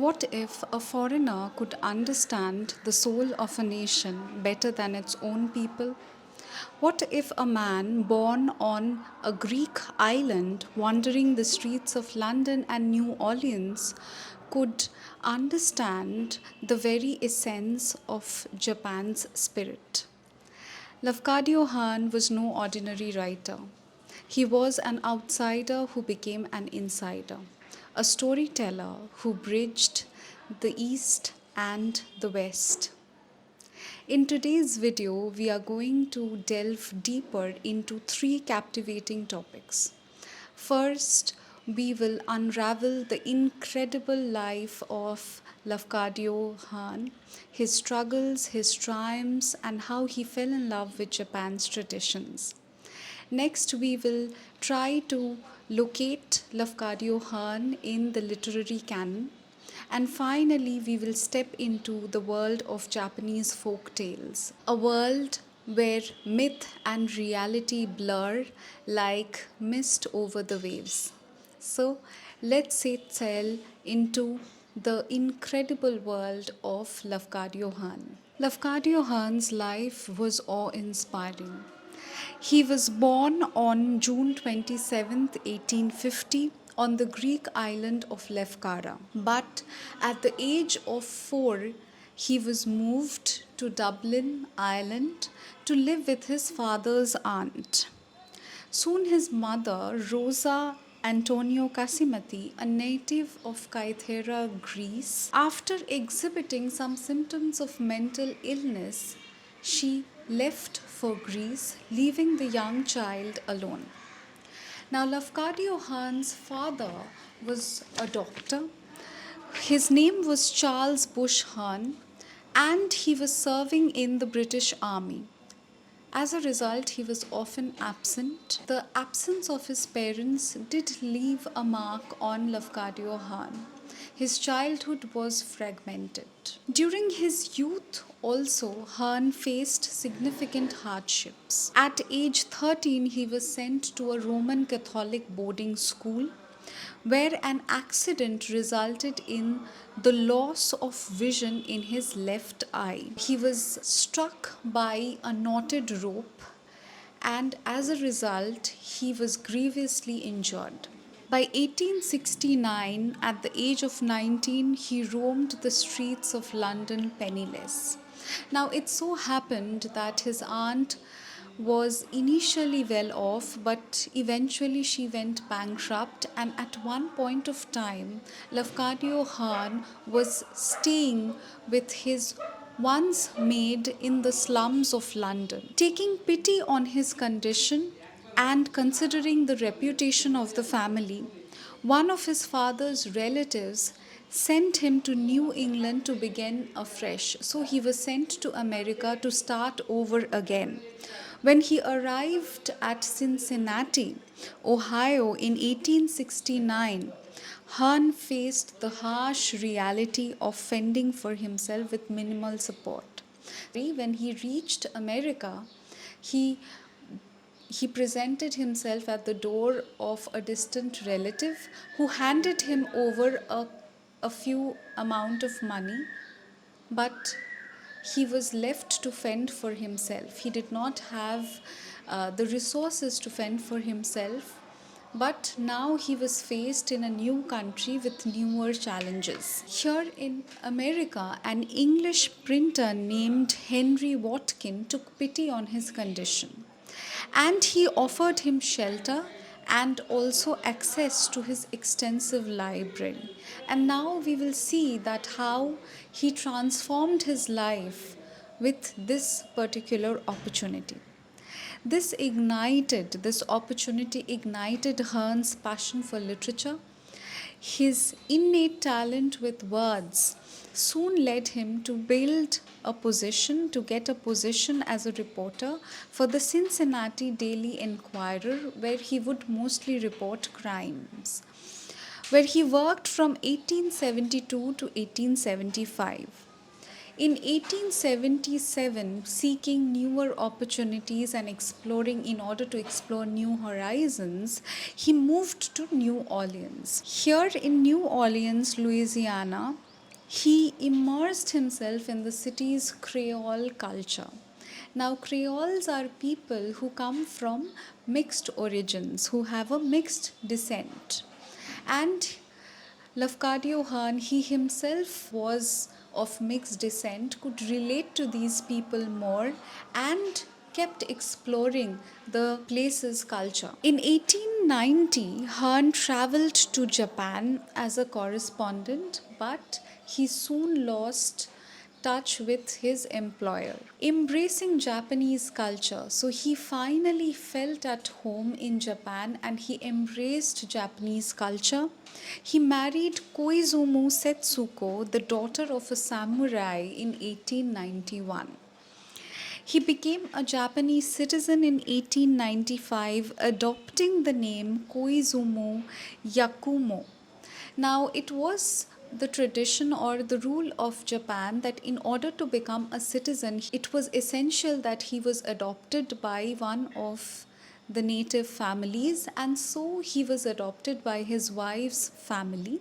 What if a foreigner could understand the soul of a nation better than its own people? What if a man born on a Greek island wandering the streets of London and New Orleans could understand the very essence of Japan's spirit? Lafcadio Hearn was no ordinary writer. He was an outsider who became an insider, a storyteller who bridged the East and the West. In today's video, we are going to delve deeper into three captivating topics. First, we will unravel the incredible life of Lafcadio Hearn, his struggles, his triumphs, and how he fell in love with Japan's traditions. Next, we will try to locate Lafcadio Hearn in the literary canon. And finally, we will step into the world of Japanese folk tales, a world where myth and reality blur like mist over the waves. So, let's set sail into the incredible world of Lafcadio Hearn. Lafcadio Hearn's life was awe-inspiring. He was born on June 27, 1850, on the Greek island of Lefkara. But at the age of 4, he was moved to Dublin, Ireland, to live with his father's aunt. Soon his mother, Rosa Antonio Casimati, a native of Kythera, Greece, after exhibiting some symptoms of mental illness, she left for Greece, leaving the young child alone. Now, Lafcadio Hearn's father was a doctor. His name was Charles Bush Hearn, and he was serving in the British Army. As a result, he was often absent. The absence of his parents did leave a mark on Lafcadio Hearn. His childhood was fragmented. During his youth, also, Hearn faced significant hardships. At age 13, he was sent to a Roman Catholic boarding school where an accident resulted in the loss of vision in his left eye. He was struck by a knotted rope, and as a result, he was grievously injured. By 1869, at the age of 19, he roamed the streets of London penniless. Now, it so happened that his aunt was initially well off, but eventually she went bankrupt, and at one point of time, Lafcadio Hearn was staying with his once maid in the slums of London. Taking pity on his condition and considering the reputation of the family, one of his father's relatives sent him to New England to begin afresh. So he was sent to America to start over again. When he arrived at Cincinnati, Ohio in 1869, Hearn faced the harsh reality of fending for himself with minimal support. When he reached America, he presented himself at the door of a distant relative who handed him over a few amount of money, but he was left to fend for himself. He did not have the resources to fend for himself, but now he was faced in a new country with newer challenges. Here in America, an English printer named Henry Watkin took pity on his condition, and he offered him shelter and also access to his extensive library. And now we will see that how he transformed his life with this particular opportunity. This opportunity ignited Hearn's passion for literature. His innate talent with words soon led him to get a position as a reporter for the Cincinnati Daily Enquirer, where he would mostly report crimes, where he worked from 1872 to 1875. In 1877, seeking newer opportunities and exploring in order to explore new horizons, he moved to New Orleans. Here in New Orleans, Louisiana, He immersed himself in the city's Creole culture. Now, Creoles are people who come from mixed origins, who have a mixed descent. And Lafcadio Hearn, he himself was of mixed descent, could relate to these people more and kept exploring the place's culture. In 1890, Hearn traveled to Japan as a correspondent, but he soon lost touch with his employer. Embracing Japanese culture, so he finally felt at home in Japan and he embraced Japanese culture. He married Koizumu Setsuko, the daughter of a samurai, in 1891. He became a Japanese citizen in 1895, adopting the name Koizumu Yakumo. Now, it was the tradition or the rule of Japan that in order to become a citizen, it was essential that he was adopted by one of the native families, and so he was adopted by his wife's family.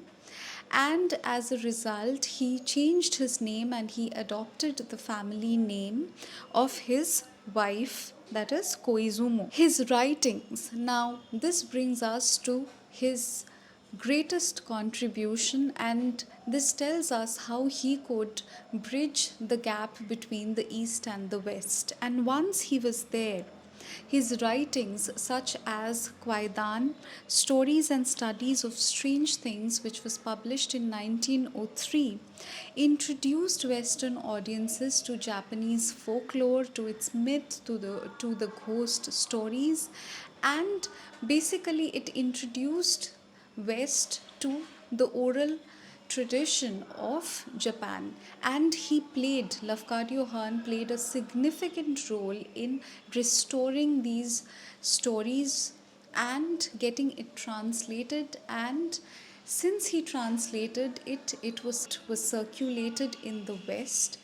And as a result, he changed his name and he adopted the family name of his wife, that is Koizumo. His writings. Now, this brings us to his greatest contribution, and this tells us how he could bridge the gap between the East and the West. And once he was there, his writings, such as Kwaidan, Stories and Studies of Strange Things, which was published in 1903, introduced Western audiences to Japanese folklore, to its myth, to the ghost stories, and basically it introduced West to the oral tradition of Japan, and Lafcadio Hearn played a significant role in restoring these stories and getting it translated. And since he translated it, it was circulated in the West,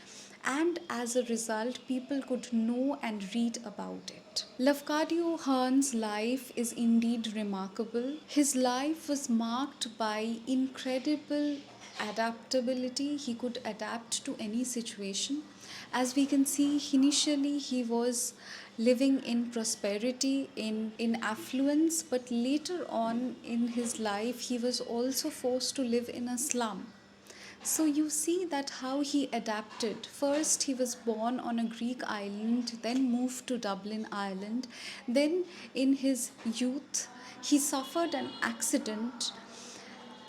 and as a result, people could know and read about it. Lafcadio Hearn's life is indeed remarkable. His life was marked by incredible adaptability. He could adapt to any situation. As we can see, initially he was living in prosperity, in affluence, but later on in his life, he was also forced to live in a slum. So you see that how he adapted. First, he was born on a Greek island, then moved to Dublin, Ireland. Then, in his youth, he suffered an accident,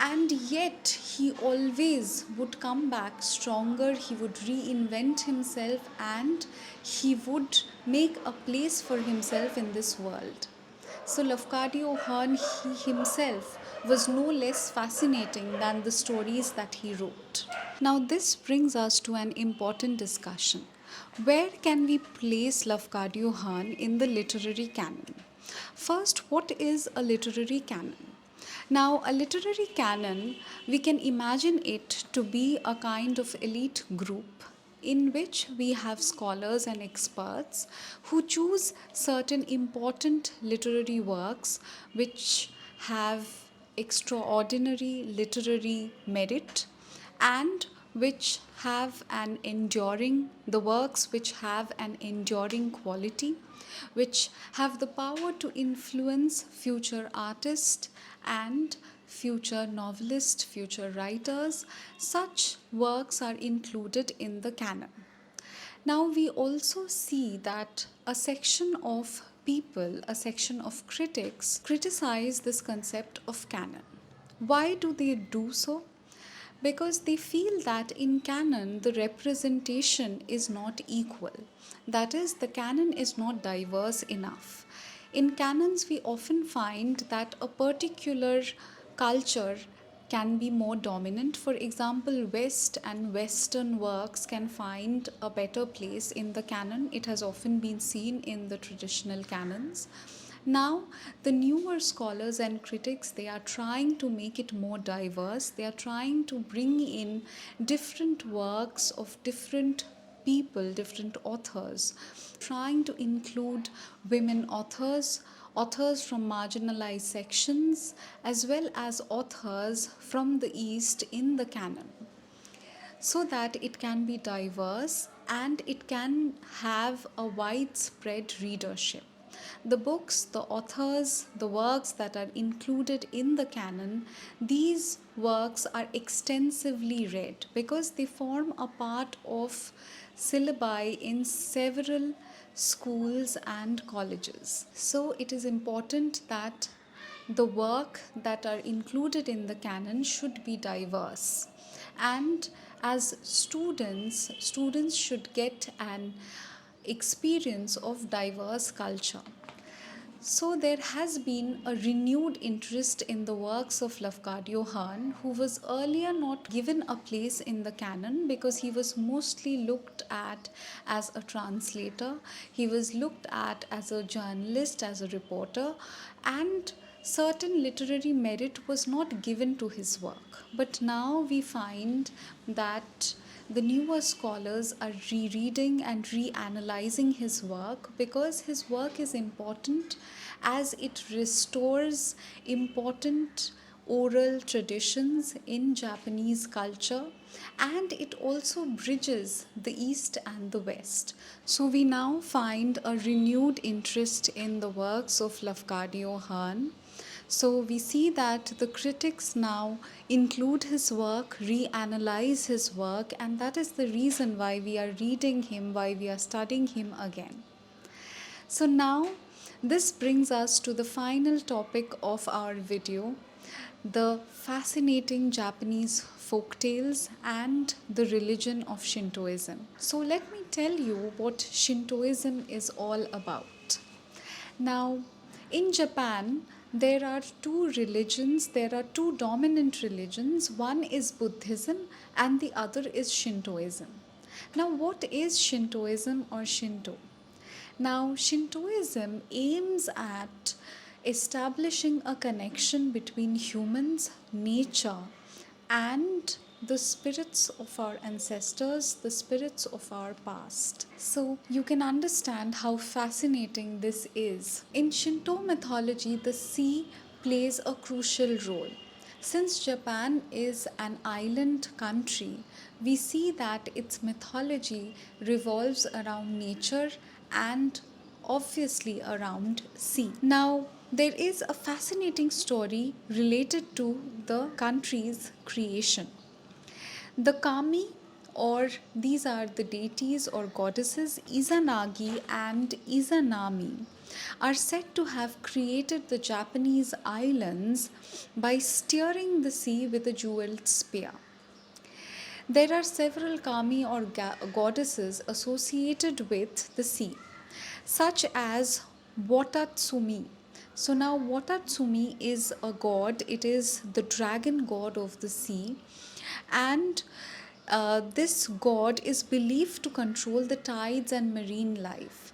and yet he always would come back stronger. He would reinvent himself and he would make a place for himself in this world. So Lafcadio Hearn, he himself was no less fascinating than the stories that he wrote. Now this brings us to an important discussion. Where can we place Lafcadio Hearn in the literary canon? First, what is a literary canon? Now, a literary canon, we can imagine it to be a kind of elite group in which we have scholars and experts who choose certain important literary works which have extraordinary literary merit and which have an enduring, the works which have an enduring quality, which have the power to influence future artists and future novelists, future writers. Such works are included in the canon. Now, we also see that a section of people, a section of critics, criticize this concept of canon. Why do they do so? Because they feel that in canon the representation is not equal. That is, the canon is not diverse enough. In canons, we often find that a particular culture can be more dominant. For example, West and Western works can find a better place in the canon. It has often been seen in the traditional canons. Now, the newer scholars and critics, they are trying to make it more diverse. They are trying to bring in different works of different people, different authors, trying to include women authors, authors from marginalized sections, as well as authors from the East in the canon. so that it can be diverse and it can have a widespread readership. The books, the authors, the works that are included in the canon, these works are extensively read because they form a part of syllabi in several schools and colleges. So it is important that the work that are included in the canon should be diverse, and as students should get an experience of diverse culture. So there has been a renewed interest in the works of Lafcadio Hearn, who was earlier not given a place in the canon because he was mostly looked at as a translator, he was looked at as a journalist, as a reporter, and certain literary merit was not given to his work. But now we find that the newer scholars are rereading and reanalyzing his work because his work is important as it restores important oral traditions in Japanese culture, and it also bridges the East and the West. So we now find a renewed interest in the works of Lafcadio Hearn. So we see that the critics now include his work, reanalyze his work, and that is the reason why we are reading him, why we are studying him again. So now this brings us to the final topic of our video, the fascinating Japanese folk tales and the religion of Shintoism. So let me tell you what Shintoism is all about. Now, in Japan, there are two dominant religions. One is Buddhism and the other is Shintoism. Now, what is Shintoism or Shinto? Now, Shintoism aims at establishing a connection between humans, nature, and the spirits of our ancestors, the spirits of our past. So, you can understand how fascinating this is. In Shinto mythology, the sea plays a crucial role. Since Japan is an island country, we see that its mythology revolves around nature and obviously around sea. Now, there is a fascinating story related to the country's creation. The kami, or these are the deities or goddesses Izanagi and Izanami, are said to have created the Japanese islands by steering the sea with a jeweled spear. There are several kami or goddesses associated with the sea, such as Watatsumi. So now Watatsumi is a god, it is the dragon god of the sea, and this god is believed to control the tides and marine life.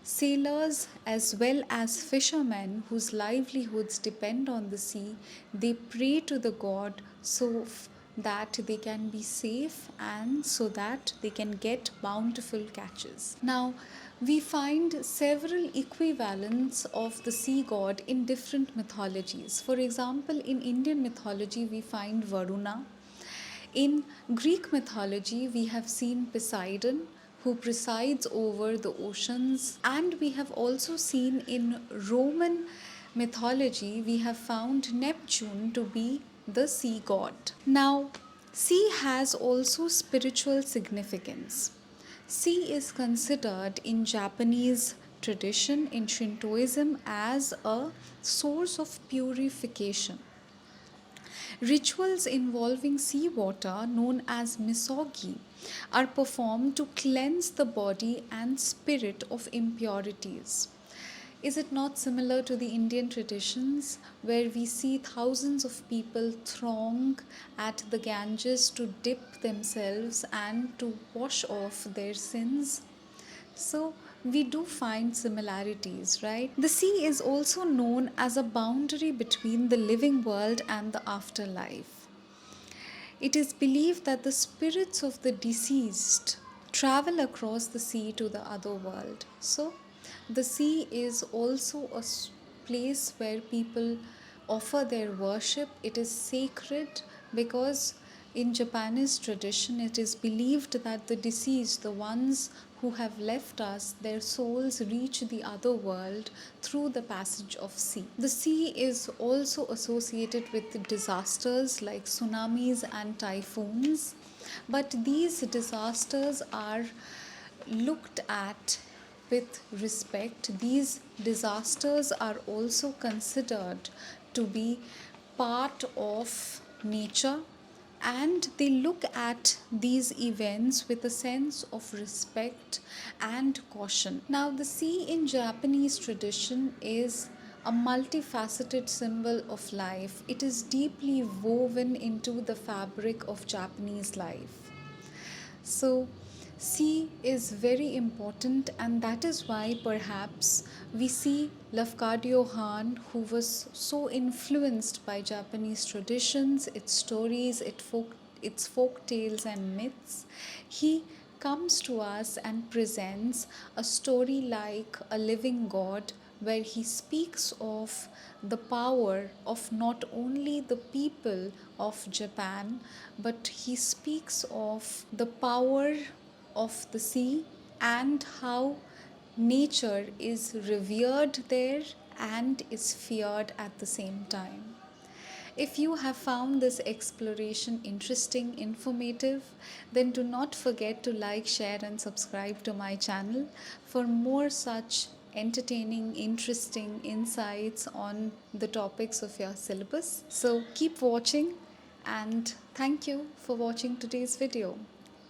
Sailors as well as fishermen whose livelihoods depend on the sea, they pray to the god so that they can be safe and so that they can get bountiful catches. Now, we find several equivalents of the sea god in different mythologies. For example, in Indian mythology, we find Varuna. In Greek mythology, we have seen Poseidon, who presides over the oceans, and we have also seen in Roman mythology, we have found Neptune to be the sea god. Now, sea has also spiritual significance. Sea is considered in Japanese tradition, in Shintoism, as a source of purification. Rituals involving seawater, known as misogi, are performed to cleanse the body and spirit of impurities. Is it not similar to the Indian traditions where we see thousands of people throng at the Ganges to dip themselves and to wash off their sins? So, we do find similarities, right? The sea is also known as a boundary between the living world and the afterlife. It is believed that the spirits of the deceased travel across the sea to the other world. So, the sea is also a place where people offer their worship. It is sacred because In Japanese tradition, it is believed that the deceased, the ones who have left us, their souls reach the other world through the passage of sea. The sea is also associated with disasters like tsunamis and typhoons, but these disasters are looked at with respect. These disasters are also considered to be part of nature, and they look at these events with a sense of respect and caution. Now, the sea in Japanese tradition is a multifaceted symbol of life. It is deeply woven into the fabric of Japanese life. So, sea is very important, and that is why perhaps we see Lafcadio Hearn, who was so influenced by Japanese traditions, its stories, its folk tales and myths. He comes to us and presents a story like a living God, where he speaks of the power of not only the people of Japan, but he speaks of the power of the sea and how nature is revered there and is feared at the same time. If you have found this exploration interesting, informative, then do not forget to like, share, and subscribe to my channel for more such entertaining, interesting insights on the topics of your syllabus. So keep watching, and thank you for watching today's video.